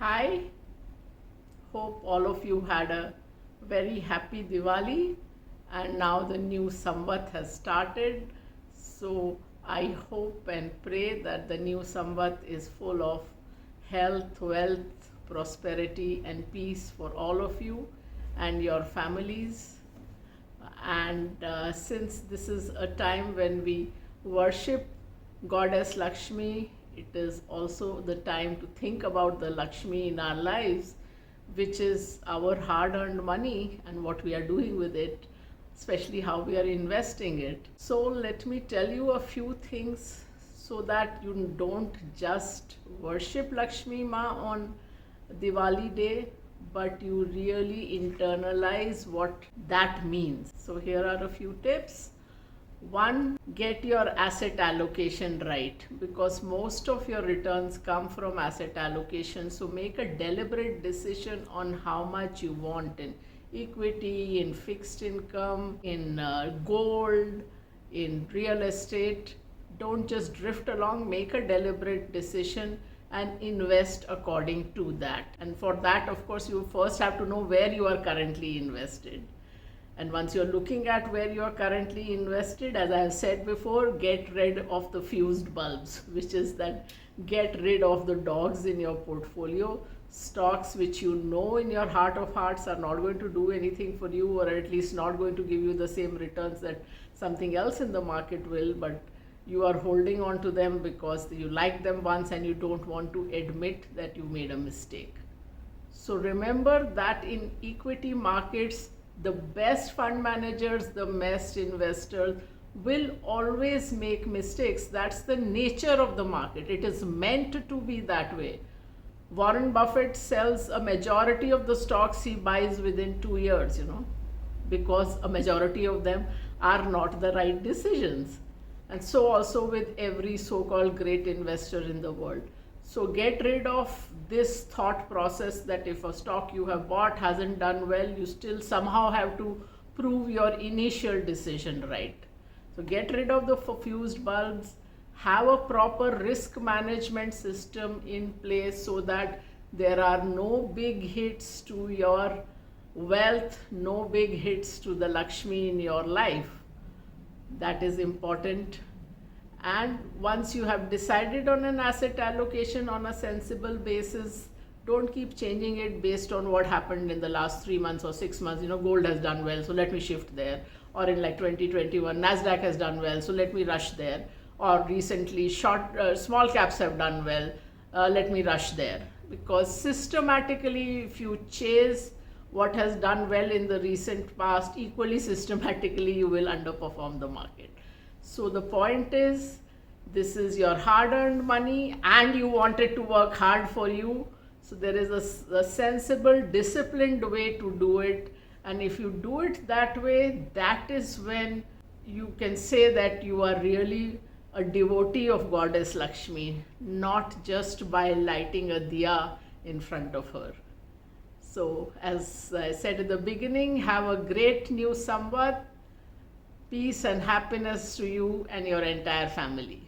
Hi, hope all of you had a very happy Diwali and now the new Samvat has started. So I hope and pray that the new Samvat is full of health, wealth, prosperity and peace for all of you and your families. And since this is a time when we worship Goddess Lakshmi, it is also the time to think about the Lakshmi in our lives, which is our hard earned money and what we are doing with it, especially how we are investing it. So, let me tell you a few things so that you don't just worship Lakshmi Ma on Diwali day, but you really internalize what that means. So, here are a few tips. One, get your asset allocation right, because most of your returns come from asset allocation. So make a deliberate decision on how much you want in equity, in fixed income, in gold, in real estate. Don't just drift along, make a deliberate decision and invest according to that. And for that, of course, you first have to know where you are currently invested. And once you're looking at where you're currently invested, as I have said before, get rid of the fused bulbs, which is that get rid of the dogs in your portfolio, stocks which you know in your heart of hearts are not going to do anything for you, or at least not going to give you the same returns that something else in the market will, but you are holding on to them because you liked them once and you don't want to admit that you made a mistake. So remember that in equity markets, the best fund managers, the best investors will always make mistakes. That's the nature of the market. It is meant to be that way. Warren Buffett sells a majority of the stocks he buys within 2 years, because a majority of them are not the right decisions. And so also with every so-called great investor in the world. So get rid of this thought process that if a stock you have bought hasn't done well, you still somehow have to prove your initial decision right. So get rid of the fused bulbs, have a proper risk management system in place so that there are no big hits to your wealth, no big hits to the Lakshmi in your life. That is important. And once you have decided on an asset allocation on a sensible basis, don't keep changing it based on what happened in the last 3 months or 6 months. Gold has done well, so let me shift there. Or in like 2021, NASDAQ has done well, so let me rush there. Or recently, small caps have done well, let me rush there. Because systematically, if you chase what has done well in the recent past, equally systematically, you will underperform the market. So the point is, this is your hard-earned money and you want it to work hard for you. So there is a sensible, disciplined way to do it. And if you do it that way, that is when you can say that you are really a devotee of Goddess Lakshmi, not just by lighting a diya in front of her. So as I said at the beginning, have a great new Samvat. Peace and happiness to you and your entire family.